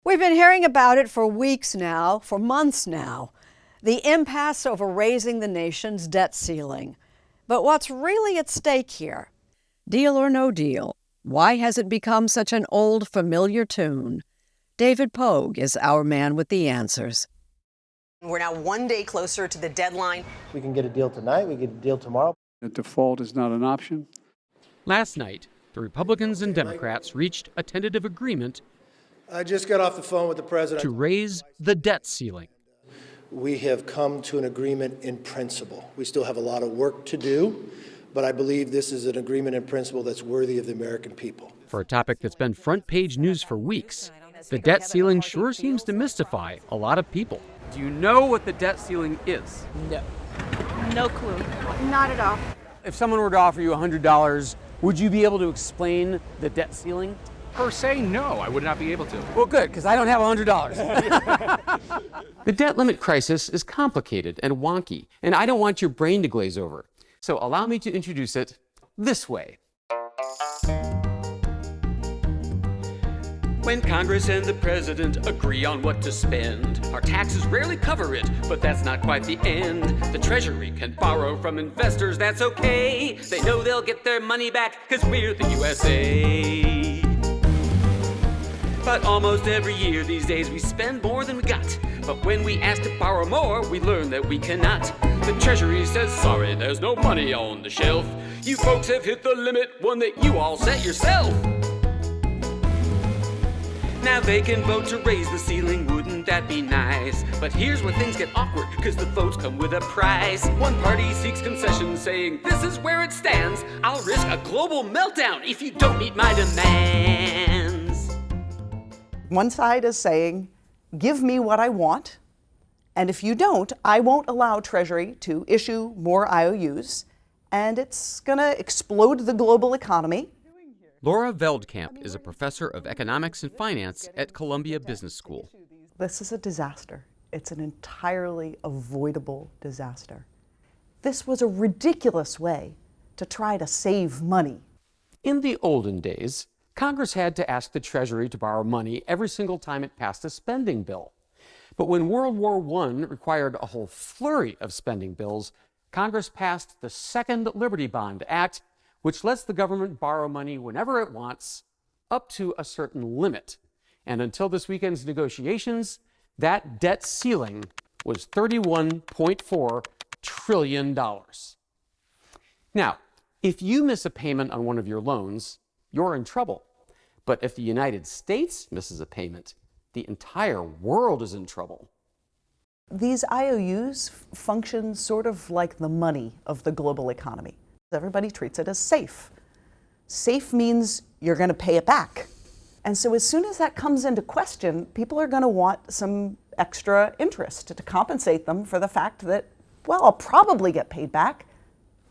We've been hearing about it for weeks now, for months now, the impasse over raising the nation's debt ceiling. But what's really at stake here? Deal or no deal? Why has it become such an old, familiar tune? David Pogue is our man with the answers. We're now one day closer to the deadline. We can get a deal tonight, we get a deal tomorrow. A default is not an option. Last night, the Republicans and Democrats reached a tentative agreement I just got off the phone with the president to raise the debt ceiling. We have come to an agreement in principle. We still have a lot of work to do, but I believe this is an agreement in principle that's worthy of the American people. For a topic that's been front-page news for weeks, the debt ceiling sure seems to mystify a lot of people. Do you know what the debt ceiling is? No. No clue. Not at all. If someone were to offer you $100, would you be able to explain the debt ceiling? Per se, no, I would not be able to. Well, good, because I don't have $100. The debt limit crisis is complicated and wonky, and I don't want your brain to glaze over. So allow me to introduce it this way. When Congress and the president agree on what to spend, our taxes rarely cover it, but that's not quite the end. The Treasury can borrow from investors, that's okay. They know they'll get their money back, because we're the USA. But almost every year these days we spend more than we got. But when we ask to borrow more, we learn that we cannot. The Treasury says, sorry, there's no money on the shelf. You folks have hit the limit, one that you all set yourself. Now they can vote to raise the ceiling, wouldn't that be nice? But here's where things get awkward, cause the votes come with a price. One party seeks concessions, saying, this is where it stands. I'll risk a global meltdown if you don't meet my demands. One side is saying, give me what I want, and if you don't, I won't allow Treasury to issue more IOUs, and it's going to explode the global economy. Laura Veldkamp is a professor of economics and finance at Columbia Business School. This is a disaster. It's an entirely avoidable disaster. This was a ridiculous way to try to save money. In the olden days, Congress had to ask the Treasury to borrow money every single time it passed a spending bill. But when World War I required a whole flurry of spending bills, Congress passed the Second Liberty Bond Act, which lets the government borrow money whenever it wants, up to a certain limit. And until this weekend's negotiations, that debt ceiling was $31.4 trillion. Now, if you miss a payment on one of your loans, you're in trouble. But if the United States misses a payment, the entire world is in trouble. These IOUs function sort of like the money of the global economy. Everybody treats it as safe. Safe means you're going to pay it back. And so as soon as that comes into question, people are going to want some extra interest to compensate them for the fact that, well, I'll probably get paid back,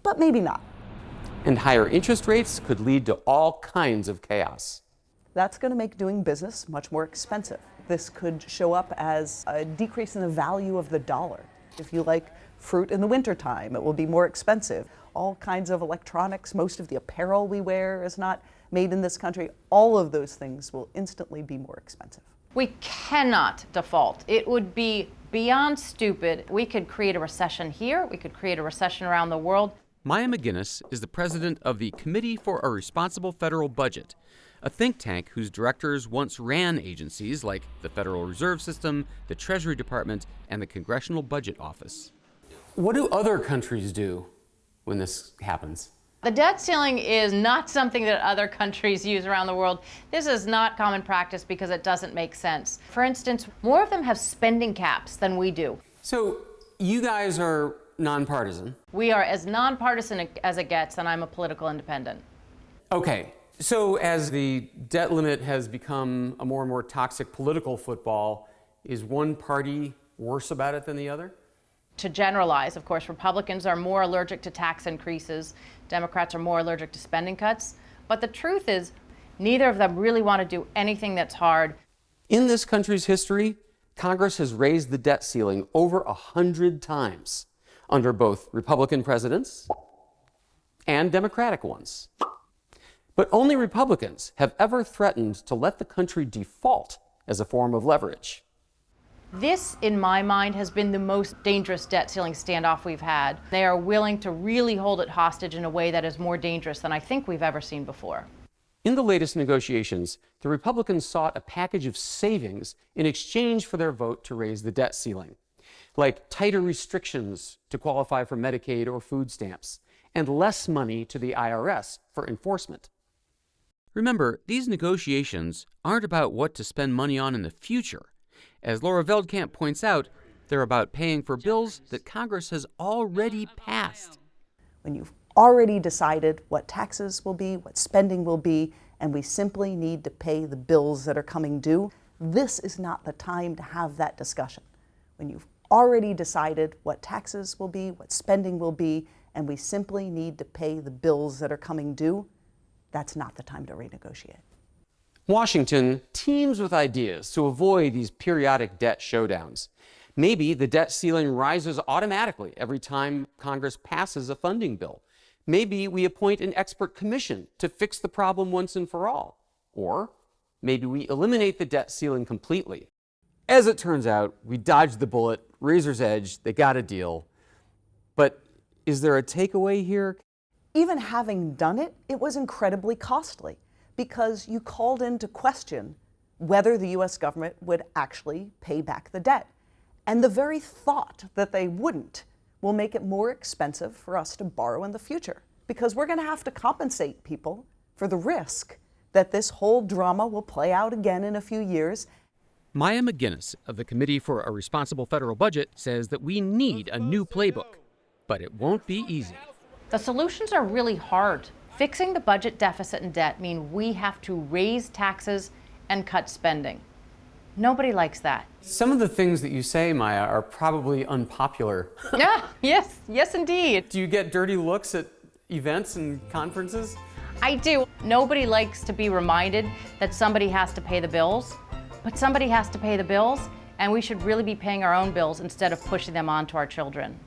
but maybe not. And higher interest rates could lead to all kinds of chaos. That's going to make doing business much more expensive. This could show up as a decrease in the value of the dollar. If you like fruit in the wintertime, it will be more expensive. All kinds of electronics, most of the apparel we wear is not made in this country. All of those things will instantly be more expensive. We cannot default. It would be beyond stupid. We could create a recession here. We could create a recession around the world. Maya McGinnis is the president of the Committee for a Responsible Federal Budget, a think tank whose directors once ran agencies like the Federal Reserve System, the Treasury Department, and the Congressional Budget Office. What do other countries do when this happens? The debt ceiling is not something that other countries use around the world. This is not common practice because it doesn't make sense. For instance, more of them have spending caps than we do. So you guys are nonpartisan. We are as nonpartisan as it gets, and I'm a political independent. Okay, so as the debt limit has become a more and more toxic political football, is one party worse about it than the other? To generalize, of course, Republicans are more allergic to tax increases. Democrats are more allergic to spending cuts. But the truth is, neither of them really want to do anything that's hard. In this country's history, Congress has raised the debt ceiling over 100 times under both Republican presidents and Democratic ones. But only Republicans have ever threatened to let the country default as a form of leverage. This, in my mind, has been the most dangerous debt ceiling standoff we've had. They are willing to really hold it hostage in a way that is more dangerous than I think we've ever seen before. In the latest negotiations, the Republicans sought a package of savings in exchange for their vote to raise the debt ceiling, like tighter restrictions to qualify for Medicaid or food stamps, and less money to the IRS for enforcement. Remember, these negotiations aren't about what to spend money on in the future. As Laura Veldkamp points out, they're about paying for bills that Congress has already passed. When you've already decided what taxes will be, what spending will be, and we simply need to pay the bills that are coming due, this is not the time to have that discussion. When you've already decided what taxes will be, what spending will be, and we simply need to pay the bills that are coming due, that's not the time to renegotiate. Washington teems with ideas to avoid these periodic debt showdowns. Maybe the debt ceiling rises automatically every time Congress passes a funding bill. Maybe we appoint an expert commission to fix the problem once and for all. Or maybe we eliminate the debt ceiling completely. As it turns out, we dodged the bullet, razor's edge, they got a deal. But is there a takeaway here? Even having done it, it was incredibly costly, because you called into question whether the U.S. government would actually pay back the debt. And the very thought that they wouldn't will make it more expensive for us to borrow in the future, because we're going to have to compensate people for the risk that this whole drama will play out again in a few years. Maya McGinnis of the Committee for a Responsible Federal Budget says that we need a new playbook, but it won't be easy. The solutions are really hard. Fixing the budget deficit and debt mean we have to raise taxes and cut spending. Nobody likes that. Some of the things that you say, Maya, are probably unpopular. Yeah, yes indeed. Do you get dirty looks at events and conferences? I do. Nobody likes to be reminded that somebody has to pay the bills, but somebody has to pay the bills, and we should really be paying our own bills instead of pushing them on to our children.